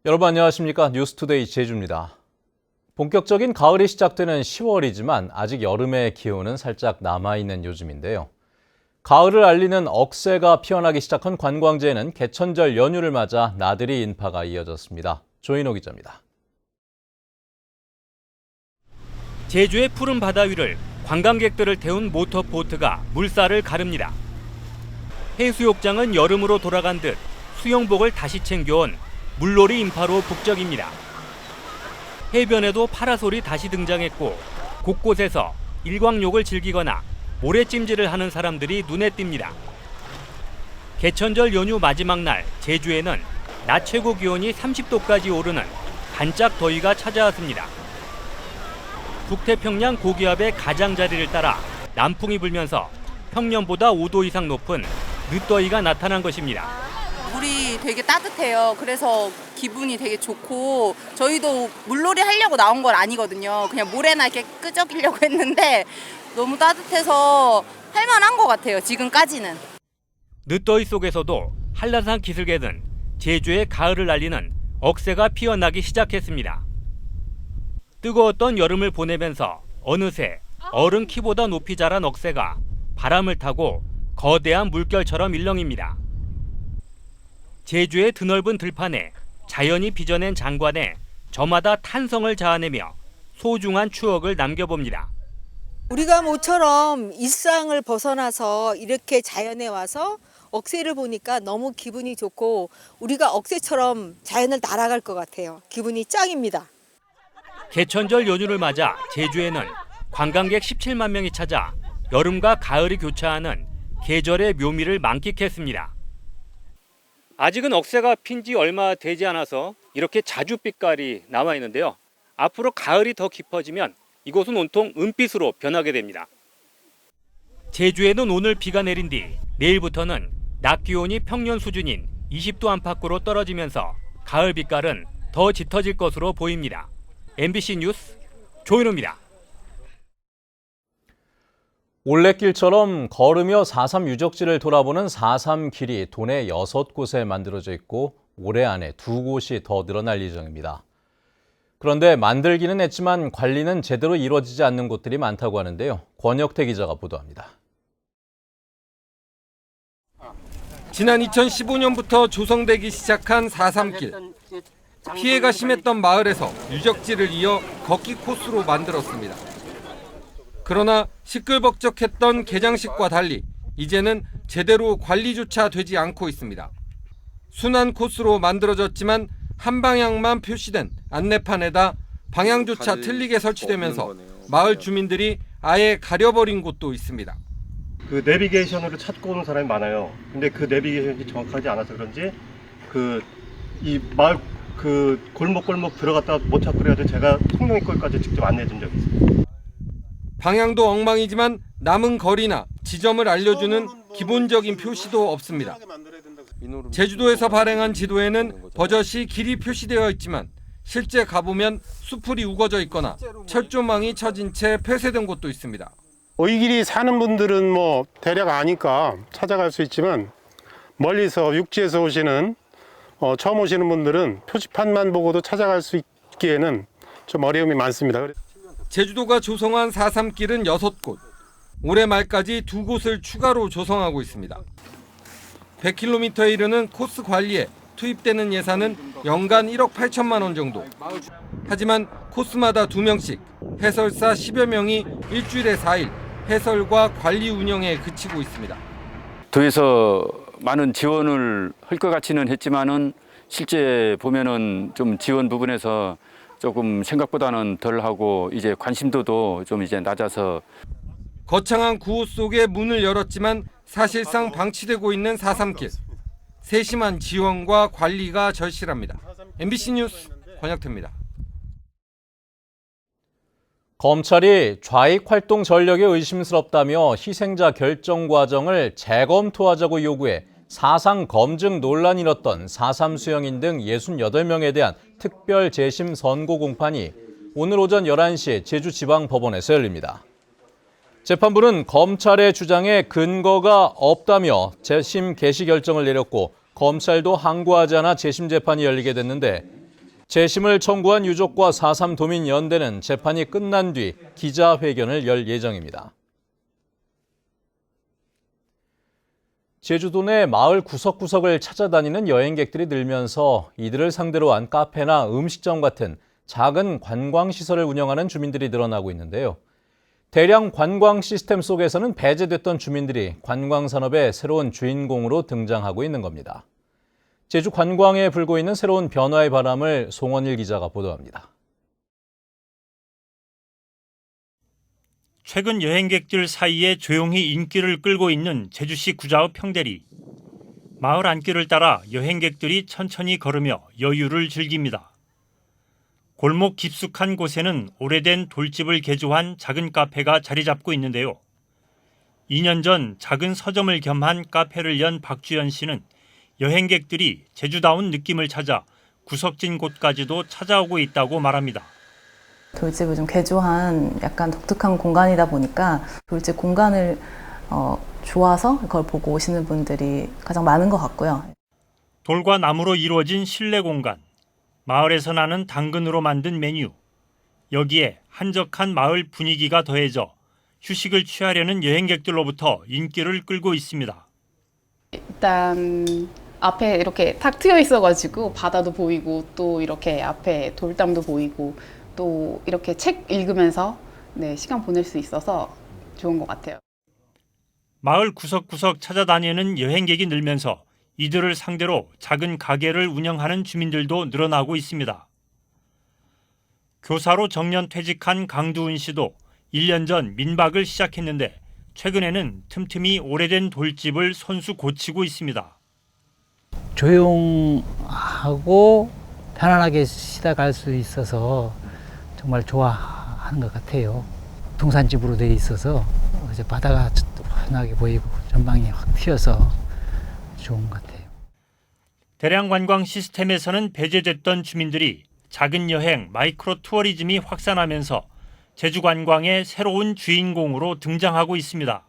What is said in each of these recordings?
여러분 안녕하십니까? 뉴스투데이 제주입니다. 본격적인 가을이 시작되는 10월이지만 아직 여름의 기온은 살짝 남아있는 요즘인데요. 가을을 알리는 억새가 피어나기 시작한 관광지에는 개천절 연휴를 맞아 나들이 인파가 이어졌습니다. 조인호 기자입니다. 제주의 푸른 바다 위를 관광객들을 태운 모터보트가 물살을 가릅니다. 해수욕장은 여름으로 돌아간 듯 수영복을 다시 챙겨온 물놀이 인파로 북적입니다. 해변에도 파라솔이 다시 등장했고 곳곳에서 일광욕을 즐기거나 모래찜질을 하는 사람들이 눈에 띕니다. 개천절 연휴 마지막 날 제주에는 낮 최고 기온이 30도까지 오르는 반짝 더위가 찾아왔습니다. 북태평양 고기압의 가장자리를 따라 남풍이 불면서 평년보다 5도 이상 높은 늦더위가 나타난 것입니다. 물이 되게 따뜻해요. 그래서 기분이 되게 좋고 저희도 물놀이 하려고 나온 건 아니거든요. 그냥 모래나 이렇게 끄적이려고 했는데 너무 따뜻해서 할만한 것 같아요. 지금까지는. 늦더위 속에서도 한라산 기슭에는 제주의 가을을 알리는 억새가 피어나기 시작했습니다. 뜨거웠던 여름을 보내면서 어느새 어른 키보다 높이 자란 억새가 바람을 타고 거대한 물결처럼 일렁입니다. 제주의 드넓은 들판에 자연이 빚어낸 장관에 저마다 탄성을 자아내며 소중한 추억을 남겨봅니다. 우리가 모처럼 일상을 벗어나서 이렇게 자연에 와서 억새를 보니까 너무 기분이 좋고 우리가 억새처럼 자연을 날아갈 것 같아요. 기분이 짱입니다. 개천절 연휴를 맞아 제주에는 관광객 17만 명이 찾아 여름과 가을이 교차하는 계절의 묘미를 만끽했습니다. 아직은 억새가 핀 지 얼마 되지 않아서 이렇게 자줏빛깔이 남아 있는데요. 앞으로 가을이 더 깊어지면 이곳은 온통 은빛으로 변하게 됩니다. 제주에는 오늘 비가 내린 뒤 내일부터는 낮 기온이 평년 수준인 20도 안팎으로 떨어지면서 가을 빛깔은 더 짙어질 것으로 보입니다. MBC 뉴스 조인호입니다. 올레길처럼 걸으며 4.3 유적지를 돌아보는 4.3 길이 도내 6곳에 만들어져 있고 올해 안에 2곳이 더 늘어날 예정입니다. 그런데 만들기는 했지만 관리는 제대로 이루어지지 않는 곳들이 많다고 하는데요. 권혁태 기자가 보도합니다. 지난 2015년부터 조성되기 시작한 4.3길. 피해가 심했던 마을에서 유적지를 이어 걷기 코스로 만들었습니다. 그러나 시끌벅적했던 개장식과 달리 이제는 제대로 관리조차 되지 않고 있습니다. 순환 코스로 만들어졌지만 한 방향만 표시된 안내판에다 방향조차 틀리게 설치되면서 마을 주민들이 아예 가려버린 곳도 있습니다. 그 내비게이션으로 찾고 오는 사람이 많아요. 근데 그 내비게이션이 정확하지 않아서 그런지 이 마을 골목 들어갔다가 못 찾고 그래가지고 제가 송명길까지 직접 안내해 준 적이 있어요. 방향도 엉망이지만 남은 거리나 지점을 알려주는 기본적인 표시도 없습니다. 제주도에서 발행한 지도에는 버젓이 길이 표시되어 있지만 실제 가보면 수풀이 우거져 있거나 철조망이 처진 채 폐쇄된 곳도 있습니다. 이 길이 사는 분들은 대략 아니까 찾아갈 수 있지만 멀리서 육지에서 오시는 처음 오시는 분들은 표지판만 보고도 찾아갈 수 있기에는 좀 어려움이 많습니다. 제주도가 조성한 4.3길은 6곳, 올해 말까지 2곳을 추가로 조성하고 있습니다. 100km에 이르는 코스 관리에 투입되는 예산은 연간 1억 8천만 원 정도. 하지만 코스마다 2명씩 해설사 10여 명이 일주일에 4일 해설과 관리 운영에 그치고 있습니다. 도에서 많은 지원을 할 것 같지는 했지만은 실제 보면은 좀 지원 부분에서 조금 생각보다는 덜하고 이제 관심도도 좀 이제 낮아서 거창한 구호 속에 문을 열었지만 사실상 방치되고 있는 4.3길. 세심한 지원과 관리가 절실합니다. MBC 뉴스 권혁태입니다. 검찰이 좌익 활동 전력이 의심스럽다며 희생자 결정 과정을 재검토하자고 요구해 사상 검증 논란이 일었던 4.3 수영인 등 68명에 대한 특별 재심 선고 공판이 오늘 오전 11시 제주지방법원에서 열립니다. 재판부는 검찰의 주장에 근거가 없다며 재심 개시 결정을 내렸고 검찰도 항고하지 않아 재심 재판이 열리게 됐는데 재심을 청구한 유족과 4.3 도민연대는 재판이 끝난 뒤 기자회견을 열 예정입니다. 제주도 내 마을 구석구석을 찾아다니는 여행객들이 늘면서 이들을 상대로 한 카페나 음식점 같은 작은 관광시설을 운영하는 주민들이 늘어나고 있는데요. 대량 관광 시스템 속에서는 배제됐던 주민들이 관광산업의 새로운 주인공으로 등장하고 있는 겁니다. 제주 관광에 불고 있는 새로운 변화의 바람을 송원일 기자가 보도합니다. 최근 여행객들 사이에 조용히 인기를 끌고 있는 제주시 구좌읍 평대리. 마을 안길을 따라 여행객들이 천천히 걸으며 여유를 즐깁니다. 골목 깊숙한 곳에는 오래된 돌집을 개조한 작은 카페가 자리 잡고 있는데요. 2년 전 작은 서점을 겸한 카페를 연 박주연 씨는 여행객들이 제주다운 느낌을 찾아 구석진 곳까지도 찾아오고 있다고 말합니다. 돌집을 좀 개조한 약간 독특한 공간이다 보니까 돌집 공간을 좋아서 그걸 보고 오시는 분들이 가장 많은 것 같고요. 돌과 나무로 이루어진 실내 공간, 마을에서 나는 당근으로 만든 메뉴, 여기에 한적한 마을 분위기가 더해져 휴식을 취하려는 여행객들로부터 인기를 끌고 있습니다. 일단 앞에 이렇게 탁 트여 있어가지고 바다도 보이고 또 이렇게 앞에 돌담도 보이고 또 이렇게 책 읽으면서 시간 보낼 수 있어서 좋은 것 같아요. 마을 구석구석 찾아다니는 여행객이 늘면서 이들을 상대로 작은 가게를 운영하는 주민들도 늘어나고 있습니다. 교사로 정년 퇴직한 강두은 씨도 1년 전 민박을 시작했는데 최근에는 틈틈이 오래된 돌집을 손수 고치고 있습니다. 조용하고 편안하게 쉬다 갈 수 있어서 정말 좋아하는 것 같아요. 동산집으로 되어 있어서 이제 바다가 환하게 보이고 전망이 확 튀어서 좋은 것 같아요. 대량 관광 시스템에서는 배제됐던 주민들이 작은 여행, 마이크로 투어리즘이 확산하면서 제주 관광의 새로운 주인공으로 등장하고 있습니다.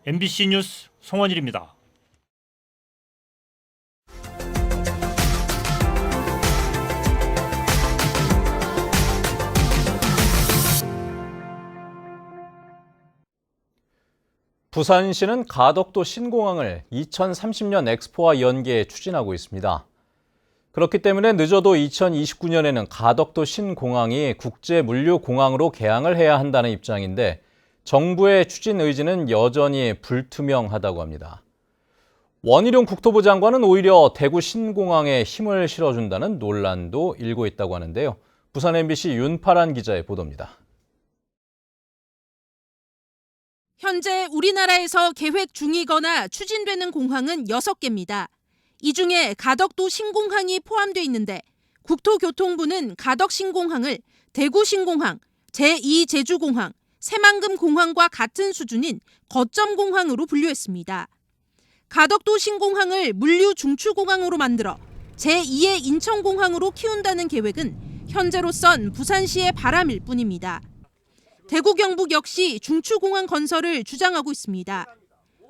MBC 뉴스 송원일입니다. 부산시는 가덕도 신공항을 2030년 엑스포와 연계해 추진하고 있습니다. 그렇기 때문에 늦어도 2029년에는 가덕도 신공항이 국제물류공항으로 개항을 해야 한다는 입장인데 정부의 추진 의지는 여전히 불투명하다고 합니다. 원희룡 국토부 장관은 오히려 대구 신공항에 힘을 실어준다는 논란도 일고 있다고 하는데요. 부산 MBC 윤파란 기자의 보도입니다. 현재 우리나라에서 계획 중이거나 추진되는 공항은 6개입니다. 이 중에 가덕도 신공항이 포함돼 있는데 국토교통부는 가덕 신공항을 대구 신공항, 제2제주공항, 새만금 공항과 같은 수준인 거점 공항으로 분류했습니다. 가덕도 신공항을 물류 중추공항으로 만들어 제2의 인천공항으로 키운다는 계획은 현재로선 부산시의 바람일 뿐입니다. 대구 경북 역시 중추공항 건설을 주장하고 있습니다.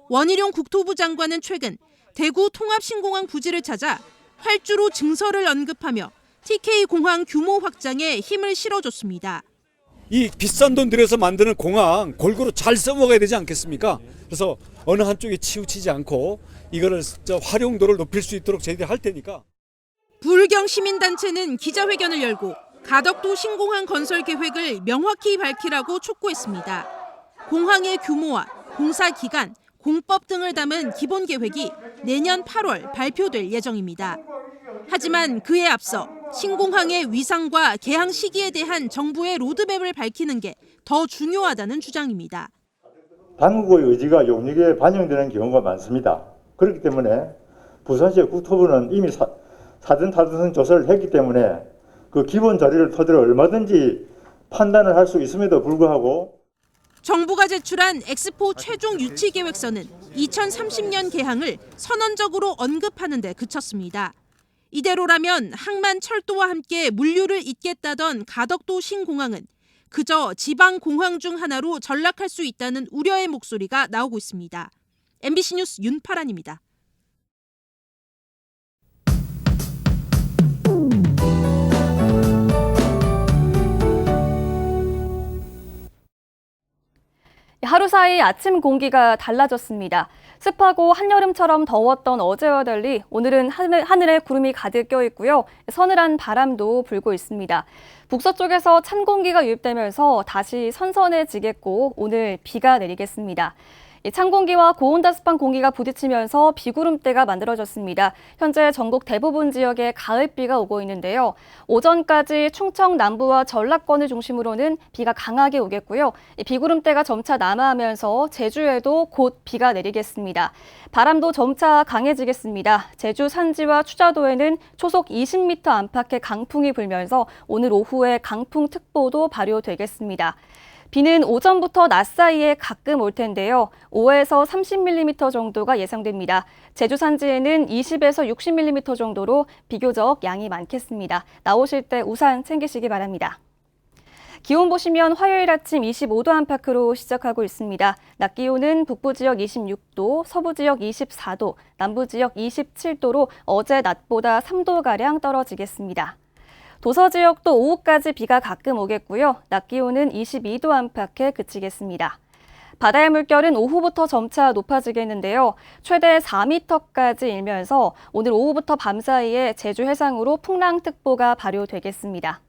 원희룡 국토부 장관은 최근 대구 통합신공항 부지를 찾아 활주로 증설을 언급하며 TK공항 규모 확장에 힘을 실어줬습니다. 이 비싼 돈 들여서 만드는 공항 골고루 잘 써먹어야 되지 않겠습니까? 그래서 어느 한쪽에 치우치지 않고 이거를 활용도를 높일 수 있도록 저희들이 할 테니까. 불경 시민단체는 기자회견을 열고 가덕도 신공항 건설 계획을 명확히 밝히라고 촉구했습니다. 공항의 규모와 공사 기간, 공법 등을 담은 기본 계획이 내년 8월 발표될 예정입니다. 하지만 그에 앞서 신공항의 위상과 개항 시기에 대한 정부의 로드맵을 밝히는 게 더 중요하다는 주장입니다. 당국의 의지가 용역에 반영되는 경우가 많습니다. 그렇기 때문에 부산시의 국토부는 이미 사전 타당성 조사를 했기 때문에 그 기본 자료를 토대로 얼마든지 판단을 할 수 있음에도 불구하고 정부가 제출한 엑스포 최종 유치 계획서는 2030년 개항을 선언적으로 언급하는 데 그쳤습니다. 이대로라면 항만 철도와 함께 물류를 잇겠다던 가덕도 신공항은 그저 지방 공항 중 하나로 전락할 수 있다는 우려의 목소리가 나오고 있습니다. MBC 뉴스 윤파란입니다. 무사히 아침 공기가 달라졌습니다. 습하고 한여름처럼 더웠던 어제와 달리 오늘은 하늘에 구름이 가득 껴 있고요. 서늘한 바람도 불고 있습니다. 북서쪽에서 찬 공기가 유입되면서 다시 선선해지겠고 오늘 비가 내리겠습니다. 찬 공기와 고온다습한 공기가 부딪히면서 비구름대가 만들어졌습니다. 현재 전국 대부분 지역에 가을비가 오고 있는데요. 오전까지 충청 남부와 전라권을 중심으로는 비가 강하게 오겠고요. 비구름대가 점차 남하하면서 제주에도 곧 비가 내리겠습니다. 바람도 점차 강해지겠습니다. 제주 산지와 추자도에는 초속 20m 안팎의 강풍이 불면서 오늘 오후에 강풍특보도 발효되겠습니다. 비는 오전부터 낮 사이에 가끔 올 텐데요. 5에서 30mm 정도가 예상됩니다. 제주 산지에는 20에서 60mm 정도로 비교적 양이 많겠습니다. 나오실 때 우산 챙기시기 바랍니다. 기온 보시면 화요일 아침 25도 안팎으로 시작하고 있습니다. 낮 기온은 북부 지역 26도, 서부 지역 24도, 남부 지역 27도로 어제 낮보다 3도가량 떨어지겠습니다. 도서 지역도 오후까지 비가 가끔 오겠고요. 낮 기온은 22도 안팎에 그치겠습니다. 바다의 물결은 오후부터 점차 높아지겠는데요. 최대 4m까지 일면서 오늘 오후부터 밤 사이에 제주 해상으로 풍랑특보가 발효되겠습니다.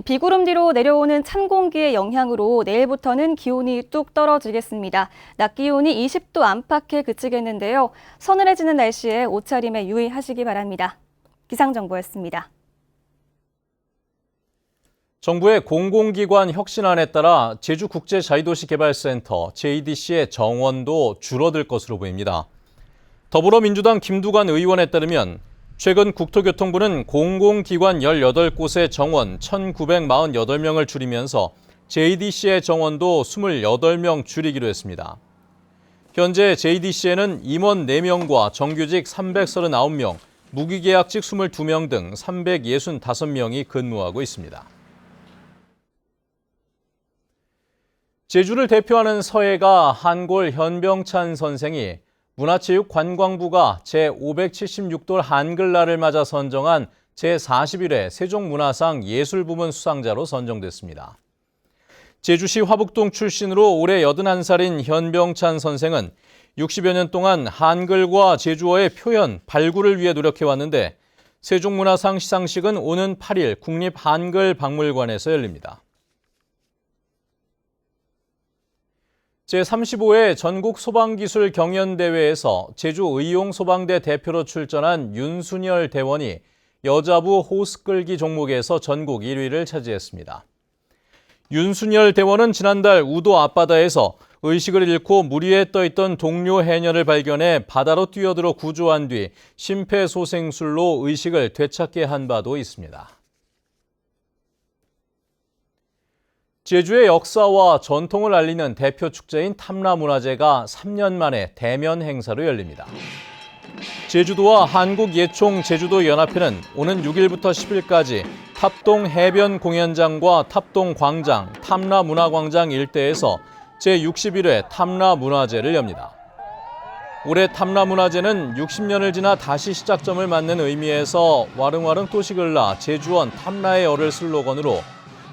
비구름 뒤로 내려오는 찬 공기의 영향으로 내일부터는 기온이 뚝 떨어지겠습니다. 낮 기온이 20도 안팎에 그치겠는데요. 서늘해지는 날씨에 옷차림에 유의하시기 바랍니다. 기상정보였습니다. 정부의 공공기관 혁신안에 따라 제주국제자유도시개발센터 JDC의 정원도 줄어들 것으로 보입니다. 더불어민주당 김두관 의원에 따르면 최근 국토교통부는 공공기관 18곳의 정원 1,948명을 줄이면서 JDC의 정원도 28명 줄이기로 했습니다. 현재 JDC에는 임원 4명과 정규직 339명, 무기계약직 22명 등 365명이 근무하고 있습니다. 제주를 대표하는 서예가 한골 현병찬 선생이 문화체육관광부가 제576돌 한글날을 맞아 선정한 제41회 세종문화상 예술부문 수상자로 선정됐습니다. 제주시 화북동 출신으로 올해 81살인 현병찬 선생은 60여 년 동안 한글과 제주어의 표현, 발굴을 위해 노력해왔는데 세종문화상 시상식은 오는 8일 국립한글박물관에서 열립니다. 제35회 전국 소방기술 경연대회에서 제주 의용소방대 대표로 출전한 윤순열 대원이 여자부 호스 끌기 종목에서 전국 1위를 차지했습니다. 윤순열 대원은 지난달 우도 앞바다에서 의식을 잃고 물 위에 떠있던 동료 해녀를 발견해 바다로 뛰어들어 구조한 뒤 심폐소생술로 의식을 되찾게 한 바도 있습니다. 제주의 역사와 전통을 알리는 대표 축제인 탐라문화제가 3년 만에 대면 행사로 열립니다. 제주도와 한국예총 제주도연합회는 오는 6일부터 10일까지 탑동 해변 공연장과 탑동 광장, 탐라문화광장 일대에서 제61회 탐라문화제를 엽니다. 올해 탐라문화제는 60년을 지나 다시 시작점을 맞는 의미에서 와릉와릉 또시글라 제주원 탐라의 열을 슬로건으로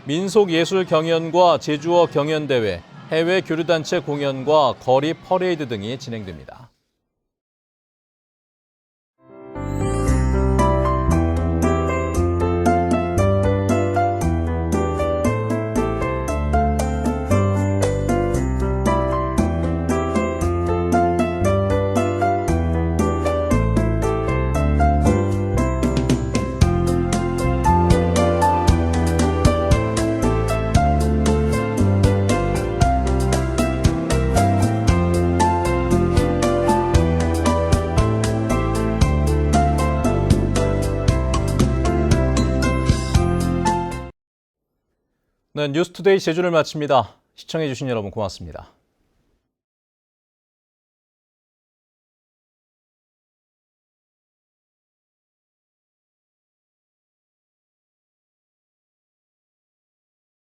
민속예술 경연과 제주어 경연대회, 해외 교류단체 공연과 거리 퍼레이드 등이 진행됩니다. 네, 뉴스투데이 제주를 마칩니다. 시청해주신 여러분 고맙습니다.